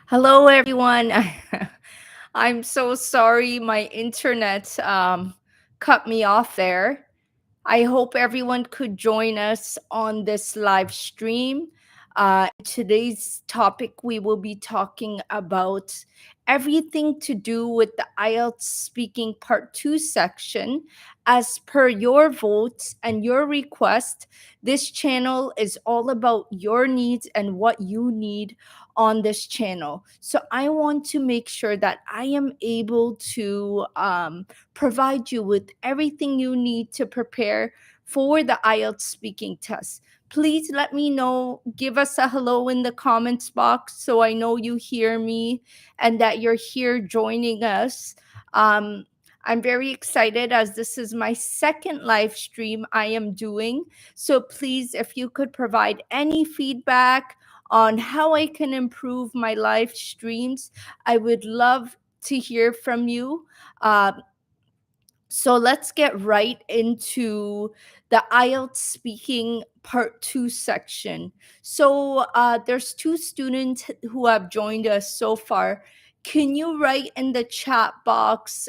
Hello, everyone. I'm so sorry my internet cut me off there. I hope everyone could join us on this live stream. Today's topic, we will be talking about everything to do with the IELTS speaking part 2 section. As per your votes and your request, this channel is all about your needs and what you need on this channel. So I want to make sure that I am able to provide you with everything you need to prepare for the IELTS speaking test. Please let me know, give us a hello in the comments box so I know you hear me and that you're here joining us. Um, I'm very excited as this is my second live stream I am doing. So please, if you could provide any feedback on how I can improve my live streams, I would love to hear from you. Uh, so let's get right into the IELTS speaking part 2 section. So there's two students who have joined us so far. Can you write in the chat box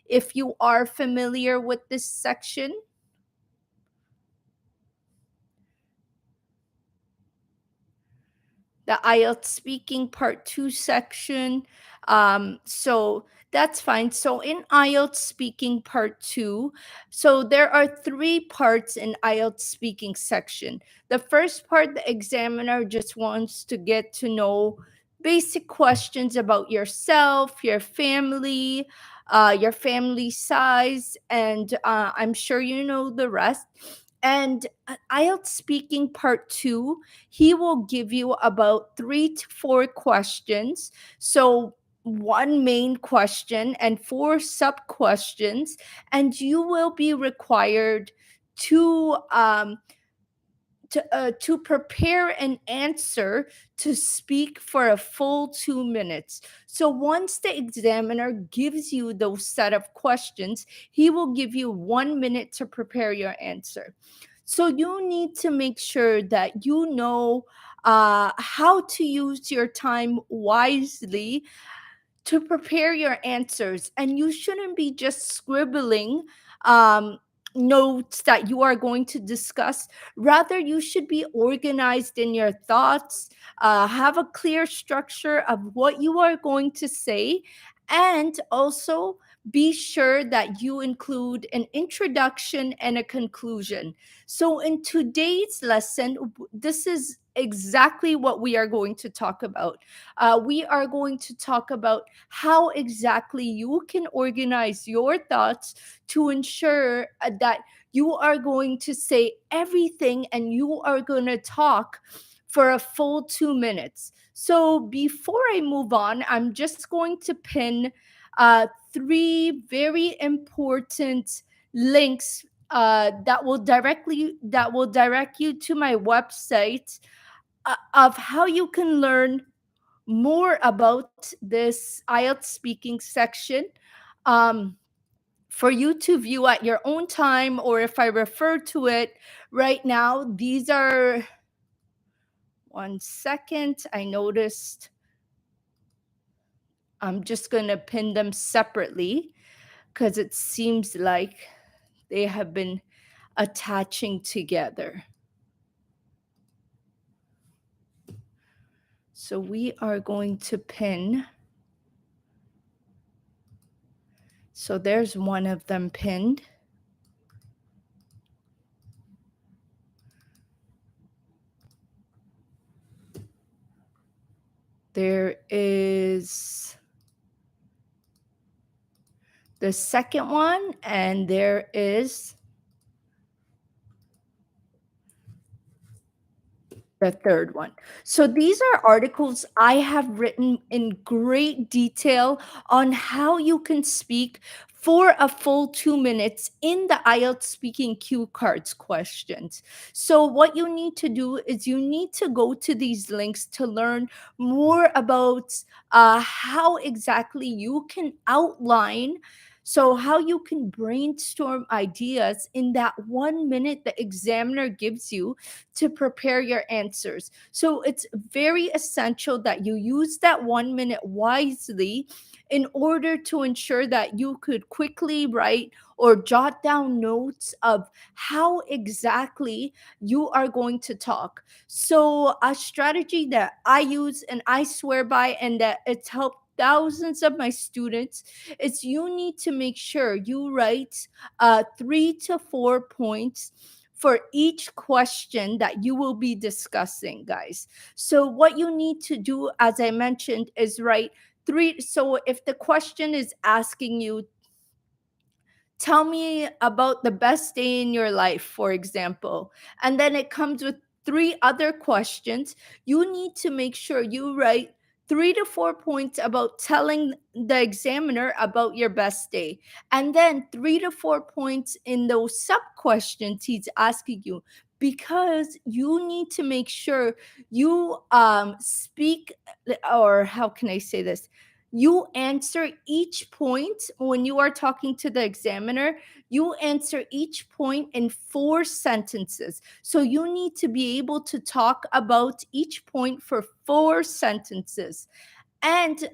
if you are familiar with this section? The IELTS speaking part 2 section. So that's fine. So in IELTS speaking part 2, so there are three parts in IELTS speaking section. The first part, the examiner just wants to get to know basic questions about yourself, your family size, and I'm sure you know the rest. And IELTS speaking part 2, he will give you about 3 to 4 questions. So one main question and 4 sub questions, and you will be required to to prepare an answer to speak for a full 2 minutes. So once the examiner gives you those set of questions, he will give you 1 minute to prepare your answer. So you need to make sure that you know how to use your time wisely to prepare your answers. And you shouldn't be just scribbling um, notes that you are going to discuss. Rather, you should be organized in your thoughts, have a clear structure of what you are going to say, and also be sure that you include an introduction and a conclusion. So, in today's lesson, this is exactly what we are going to talk about. We are going to talk about how exactly you can organize your thoughts to ensure that you are going to say everything and you are going to talk for a full 2 minutes. So before I move on, I'm just going to pin three very important links that will direct you to my website of how you can learn more about this IELTS speaking section for you to view at your own time, or if I refer to it right now, these are 1 second. I noticed I'm just going to pin them separately because it seems like they have been attaching together. So we are going to pin. So there's one of them pinned. There is the second one, and there is the third one. So these are articles I have written in great detail on how you can speak for a full 2 minutes in the IELTS speaking cue cards questions. So what you need to do is you need to go to these links to learn more about how exactly you can outline So, how you can brainstorm ideas in that 1 minute the examiner gives you to prepare your answers. So, it's very essential that you use that 1 minute wisely in order to ensure that you could quickly write or jot down notes of how exactly you are going to talk. So, a strategy that I use and I swear by, and that it's helped thousands of my students, is you need to make sure you write 3 to 4 points for each question that you will be discussing, guys. So, what you need to do, as I mentioned, is write three. So, if the question is asking you, tell me about the best day in your life, for example, and then it comes with three other questions, you need to make sure you write 3 to 4 points about telling the examiner about your best day, and then 3 to 4 points in those sub questions he's asking you, because you need to make sure you speak, or how can I say this, you answer each point when you are talking to the examiner. You answer each point in 4 sentences. So you need to be able to talk about each point for 4 sentences. And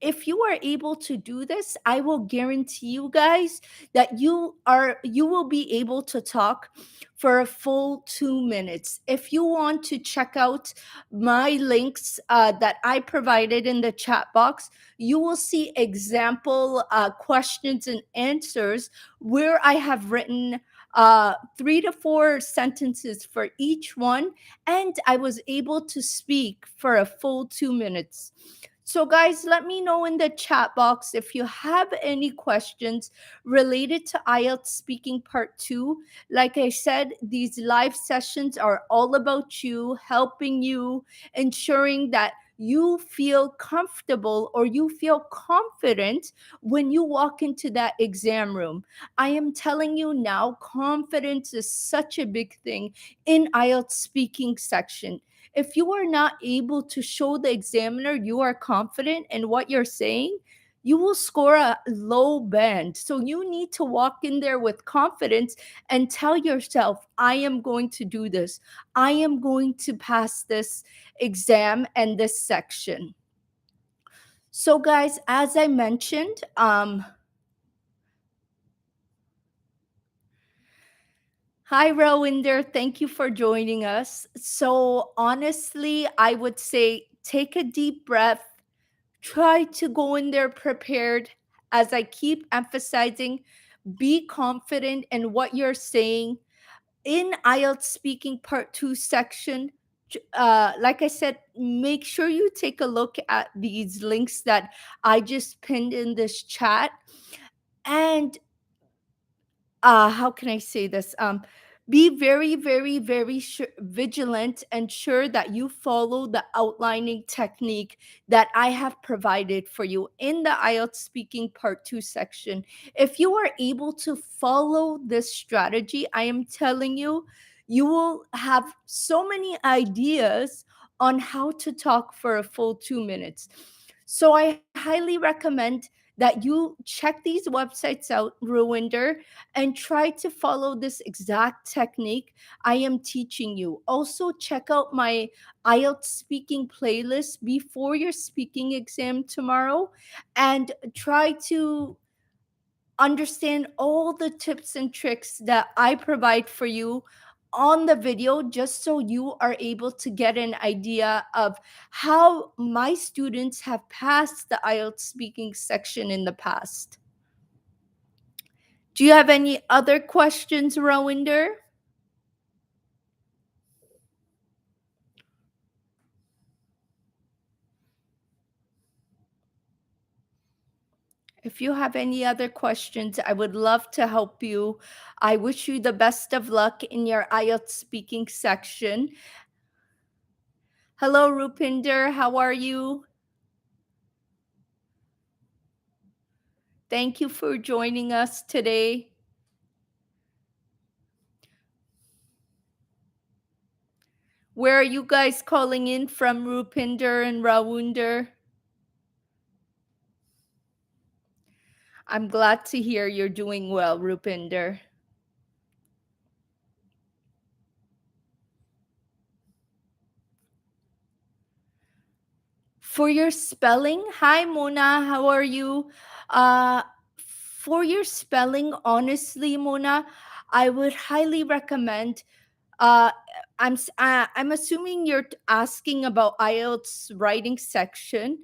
if you are able to do this, I will guarantee you guys that you will be able to talk for a full 2 minutes. If you want to check out my links that I provided in the chat box, you will see example questions and answers where I have written 3 to 4 sentences for each one, and I was able to speak for a full 2 minutes. So, guys, let me know in the chat box if you have any questions related to IELTS Speaking Part 2. Like I said, these live sessions are all about you, helping you, ensuring that you feel comfortable or you feel confident when you walk into that exam room. I am telling you now, confidence is such a big thing in IELTS speaking section. If you are not able to show the examiner you are confident in what you're saying, you will score a low band. So you need to walk in there with confidence and tell yourself, I am going to do this. I am going to pass this exam and this section. So, guys, as I mentioned, hi, Rowinder. Thank you for joining us. So, honestly, I would say take a deep breath, try to go in there prepared. As I keep emphasizing, be confident in what you're saying. In IELTS Speaking Part 2 section, like I said, make sure you take a look at these links that I just pinned in this chat. And how can I say this? Be very, very, very vigilant and sure that you follow the outlining technique that I have provided for you in the IELTS Speaking Part 2 section. If you are able to follow this strategy, I am telling you, you will have so many ideas on how to talk for a full 2 minutes. So I highly recommend that you check these websites out, Ruinder, and try to follow this exact technique I am teaching you. Also, check out my IELTS speaking playlist before your speaking exam tomorrow, and try to understand all the tips and tricks that I provide for you on the video, just so you are able to get an idea of how my students have passed the IELTS speaking section in the past. Do you have any other questions, Rowinder? If you have any other questions, I would love to help you. I wish you the best of luck in your IELTS speaking section. Hello, Rupinder. How are you? Thank you for joining us today. Where are you guys calling in from, Rupinder and Rawunder? I'm glad to hear you're doing well, Rupinder. For your spelling, hi Mona, how are you? Uh, for your spelling, honestly, Mona, I would highly recommend. Uh, I'm assuming you're asking about IELTS writing section.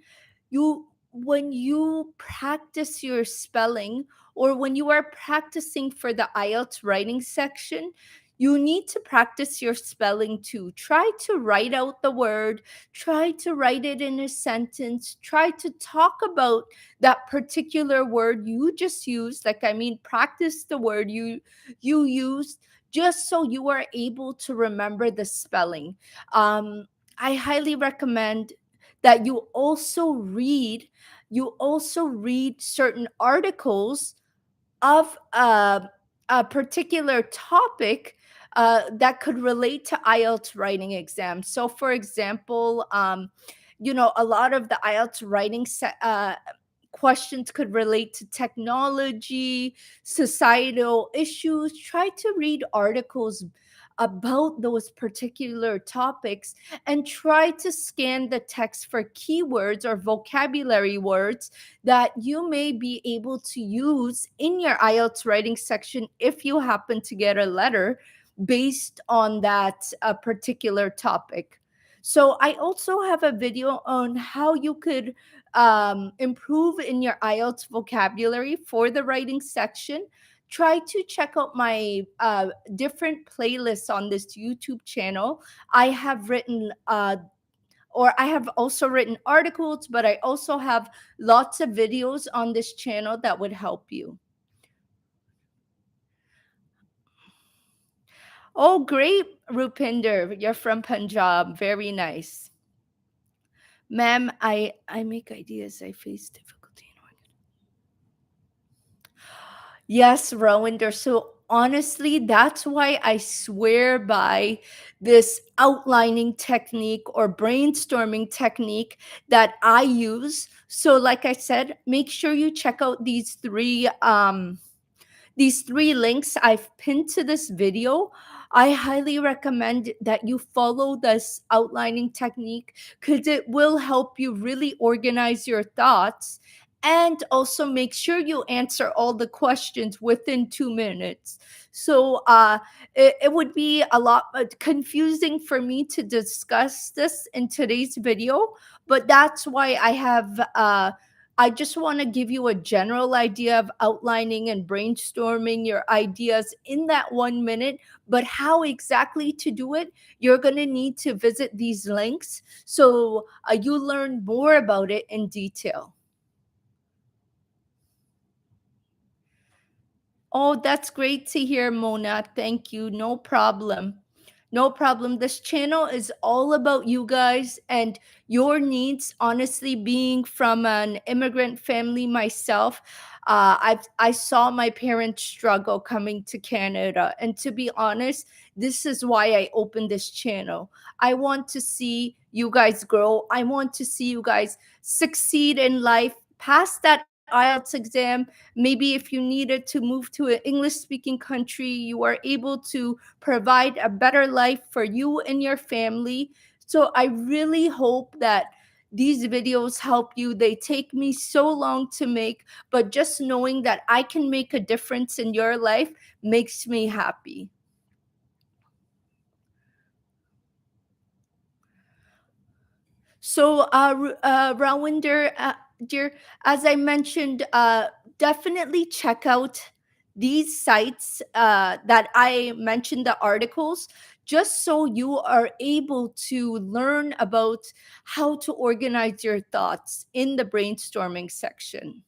You When you practice your spelling, or when you are practicing for the IELTS writing section, you need to practice your spelling too. Try to write out the word, try to write it in a sentence, try to talk about that particular word you just used. Like, I mean, practice the word you used, just so you are able to remember the spelling. I highly recommend that you also read certain articles of a particular topic that could relate to IELTS writing exams. So, for example, a lot of the IELTS writing questions could relate to technology, societal issues. Try to read articles about those particular topics and try to scan the text for keywords or vocabulary words that you may be able to use in your IELTS writing section if you happen to get a letter based on that particular topic. So, I also have a video on how you could improve in your IELTS vocabulary for the writing section. Try to check out my different playlists on this YouTube channel. I have also written articles, but I also have lots of videos on this channel that would help you. Oh, great, Rupinder. You're from Punjab. Very nice. Ma'am, I make ideas. I face difficulty in Yes, Rowinder. So honestly, that's why I swear by this outlining technique or brainstorming technique that I use. So, like I said, make sure you check out these three links I've pinned to this video. I highly recommend that you follow this outlining technique because it will help you really organize your thoughts, and also make sure you answer all the questions within 2 minutes. So it would be a lot confusing for me to discuss this in today's video, but that's why I just want to give you a general idea of outlining and brainstorming your ideas in that 1 minute. But how exactly to do it, you're going to need to visit these links so you learn more about it in detail. Oh, that's great to hear, Mona. Thank you. No problem. No problem. This channel is all about you guys and your needs. Honestly, being from an immigrant family myself, I saw my parents struggle coming to Canada, and to be honest, this is why I opened this channel. I want to see you guys grow. I want to see you guys succeed in life, pass that IELTS exam. Maybe if you needed to move to an English speaking country, you are able to provide a better life for you and your family. So I really hope that these videos help you. They take me so long to make, but just knowing that I can make a difference in your life makes me happy. So, Rawinder, dear, as I mentioned, definitely check out these sites that I mentioned, the articles, just so you are able to learn about how to organize your thoughts in the brainstorming section.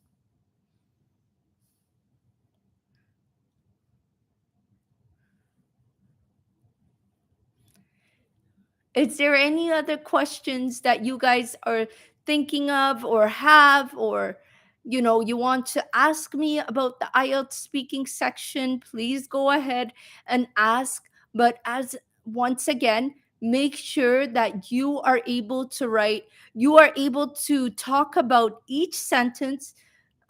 Is there any other questions that you guys are thinking of or have, or you want to ask me about the IELTS speaking section? Please go ahead and ask. But as once again, make sure that you are able to talk about each sentence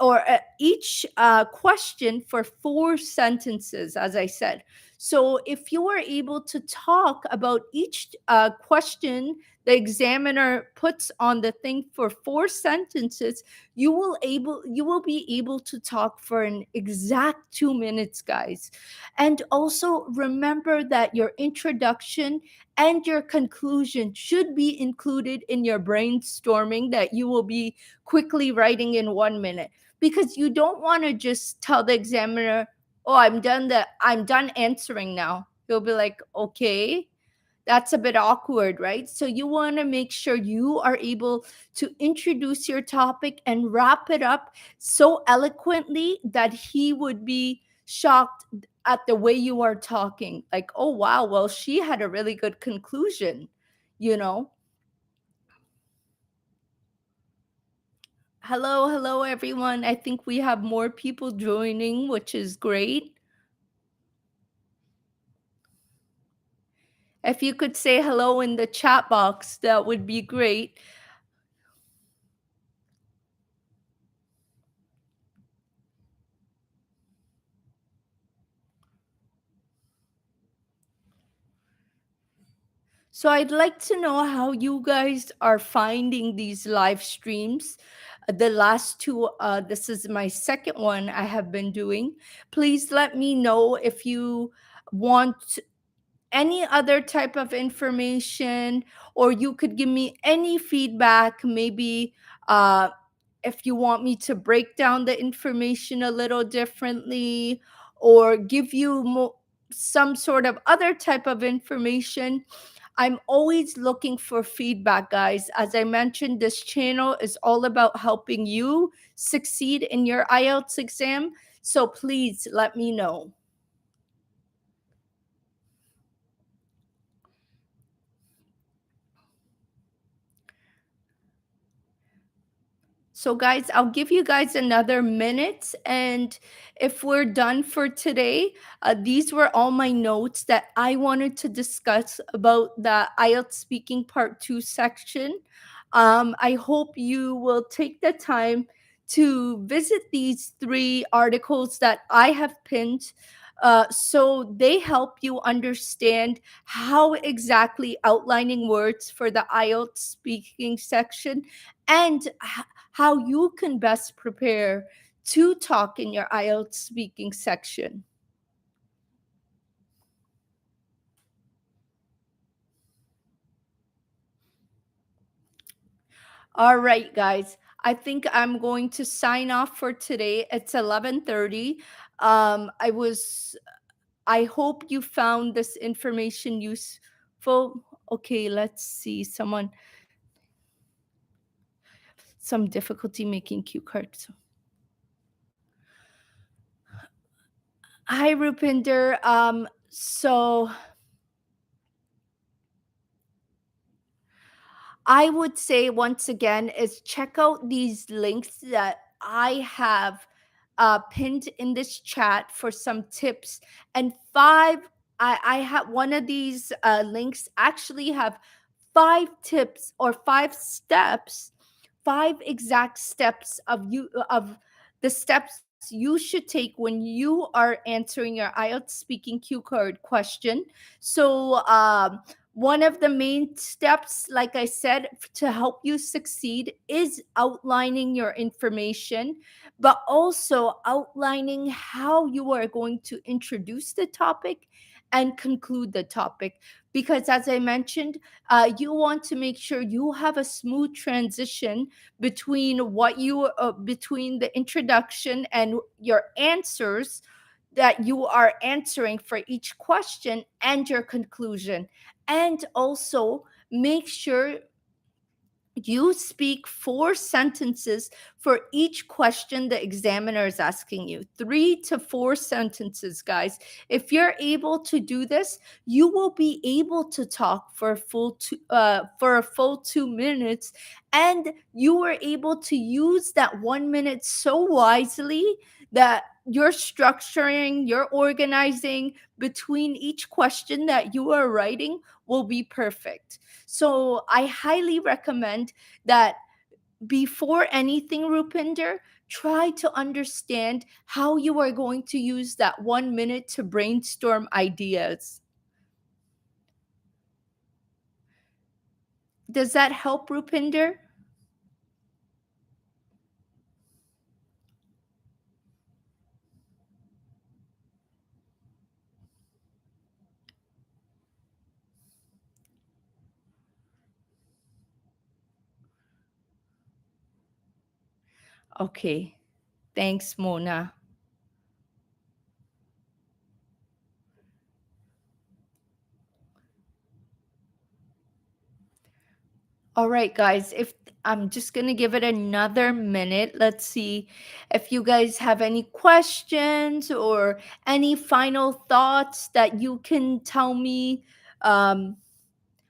or each question for 4 sentences, as I said. So if you are able to talk about each question the examiner puts on the thing for 4 sentences, you will be able to talk for an exact 2 minutes, guys. And also remember that your introduction and your conclusion should be included in your brainstorming that you will be quickly writing in 1 minute, because you don't want to just tell the examiner, oh, I'm done answering now. He'll be like, okay, that's a bit awkward, right? So you want to make sure you are able to introduce your topic and wrap it up so eloquently that he would be shocked at the way you are talking. Like, oh, wow, well, she had a really good conclusion, you know? Hello, hello, everyone. I think we have more people joining, which is great. If you could say hello in the chat box, that would be great. So I'd like to know how you guys are finding these live streams. The last two, this is my second one I have been doing. Please let me know if you want any other type of information, or you could give me any feedback. Maybe if you want me to break down the information a little differently, or give you some sort of other type of information. I'm always looking for feedback, guys. As I mentioned, this channel is all about helping you succeed in your IELTS exam. So please let me know. So, guys, I'll give you guys another minute. And if we're done for today, these were all my notes that I wanted to discuss about the IELTS Speaking Part 2 section. I hope you will take the time to visit these 3 articles that I have pinned. So they help you understand how exactly outlining words for the IELTS speaking section and how you can best prepare to talk in your IELTS speaking section. All right, guys. I think I'm going to sign off for today. It's 11:30. I was I hope you found this information useful. Okay, let's see. Some difficulty making cue cards. Hi, Rupinder. So I would say once again is check out these links that I have pinned in this chat for some tips. And I have one of these links actually have 5 tips or 5 steps, 5 exact steps of the steps you should take when you are answering your IELTS speaking cue card question. So one of the main steps, like I said, to help you succeed is outlining your information, but also outlining how you are going to introduce the topic and conclude the topic. Because, as I mentioned, you want to make sure you have a smooth transition between between the introduction and your answers that you are answering for each question and your conclusion. And also make sure you speak 4 sentences for each question the examiner is asking you. 3 to 4 sentences, guys. If you're able to do this, you will be able to talk for a full 2 minutes, and you were able to use that 1 minute so wisely that you're structuring, you're organizing between each question that you are writing will be perfect. So I highly recommend that before anything, Rupinder, try to understand how you are going to use that 1 minute to brainstorm ideas. Does that help, Rupinder? Okay. Thanks, Mona. All right, guys, if I'm just going to give it another minute. Let's see if you guys have any questions or any final thoughts that you can tell me. Um,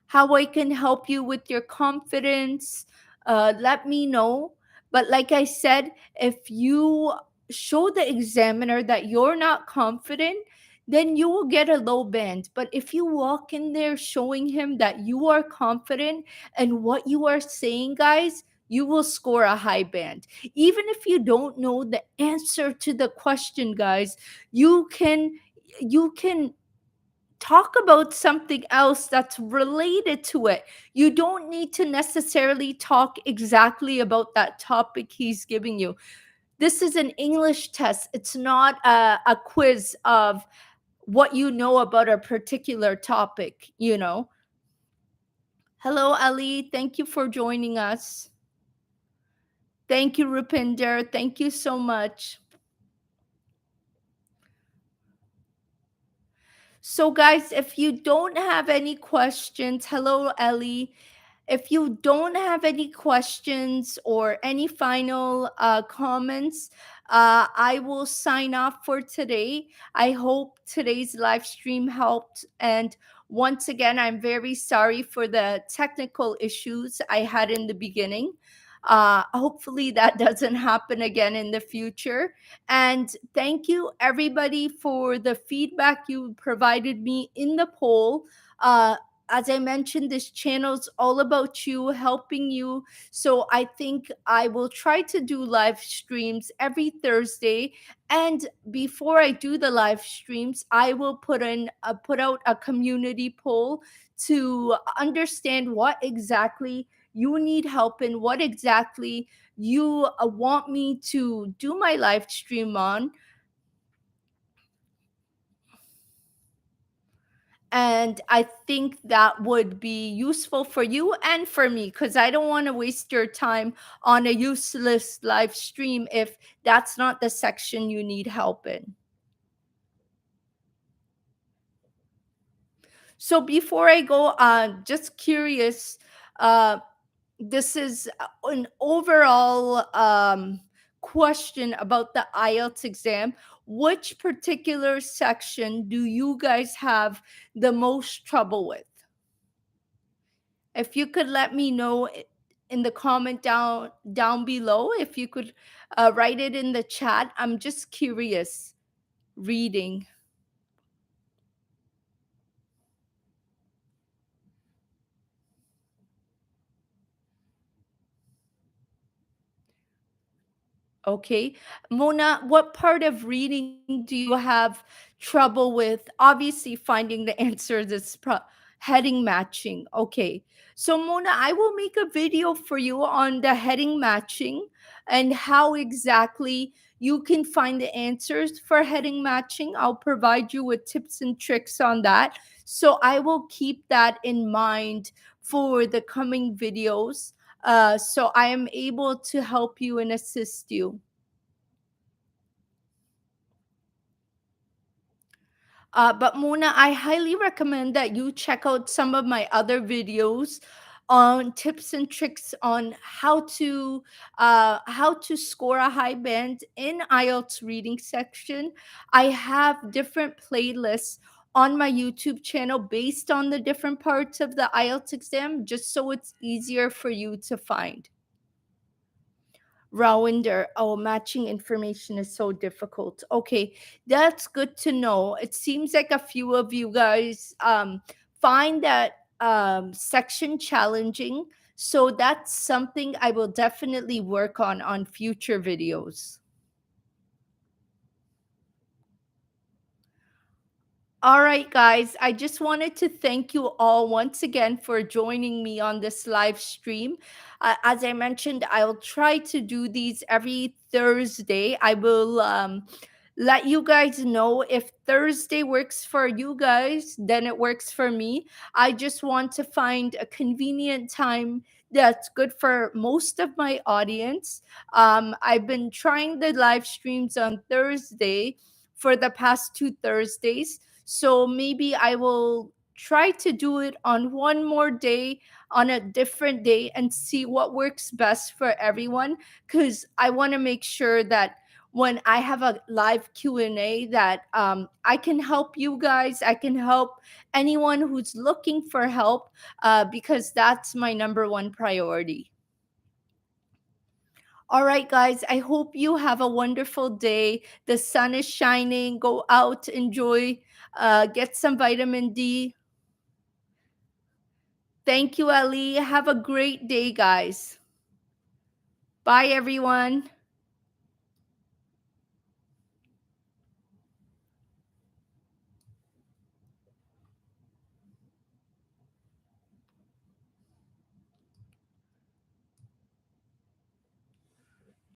how I can help you with your confidence, let me know. But like I said, if you show the examiner that you're not confident, then you will get a low band. But if you walk in there showing him that you are confident and what you are saying, guys, you will score a high band. Even if you don't know the answer to the question, guys, you can talk about something else that's related to it. You don't need to necessarily talk exactly about that topic he's giving you. This is an English test, it's not a quiz of what you know about a particular topic. Hello, Ali. Thank you for joining us. Thank you, Rupinder. Thank you so much. So, guys, if you don't have any questions, hello, Ellie. If you don't have any questions or any final comments, I will sign off for today. I hope today's live stream helped. And once again, I'm very sorry for the technical issues I had in the beginning. Hopefully, that doesn't happen again in the future. And thank you, everybody, for the feedback you provided me in the poll. As I mentioned, this channel's all about you, helping you. So I think I will try to do live streams every Thursday. And before I do the live streams, I will put out a community poll to understand what exactly you need help in, what exactly you want me to do my live stream on. And I think that would be useful for you and for me, because I don't want to waste your time on a useless live stream if that's not the section you need help in. So before I go, just curious, uh, this is an overall question about the IELTS exam. Which particular section do you guys have the most trouble with? If you could let me know in the comment down below, if you could write it in the chat. I'm just curious reading. Okay. Mona, what part of reading do you have trouble with? Obviously, finding the answers is heading matching. Okay. So, Mona, I will make a video for you on the heading matching and how exactly you can find the answers for heading matching. I'll provide you with tips and tricks on that. So, I will keep that in mind for the coming videos, so I am able to help you and assist you. But Mona, I highly recommend that you check out some of my other videos on tips and tricks on how to score a high band in IELTS reading section. I have different playlists on my YouTube channel based on the different parts of the IELTS exam, just so it's easier for you to find. Rounder. Oh, matching information is so difficult. Okay, that's good to know. It seems like a few of you guys find that section challenging. So that's something I will definitely work on future videos. All right, guys, I just wanted to thank you all once again for joining me on this live stream. As I mentioned, I'll try to do these every Thursday. I will let you guys know if Thursday works for you guys, then it works for me. I just want to find a convenient time that's good for most of my audience. I've been trying the live streams on Thursday for the past two Thursdays. So maybe I will try to do it on one more day, on a different day, and see what works best for everyone, because I want to make sure that when I have a live Q&A that I can help you guys, I can help anyone who's looking for help, because that's my number one priority. All right, guys, I hope you have a wonderful day. The sun is shining. Go out, enjoy, get some vitamin D. Thank you, Ali. Have a great day, guys. Bye, everyone.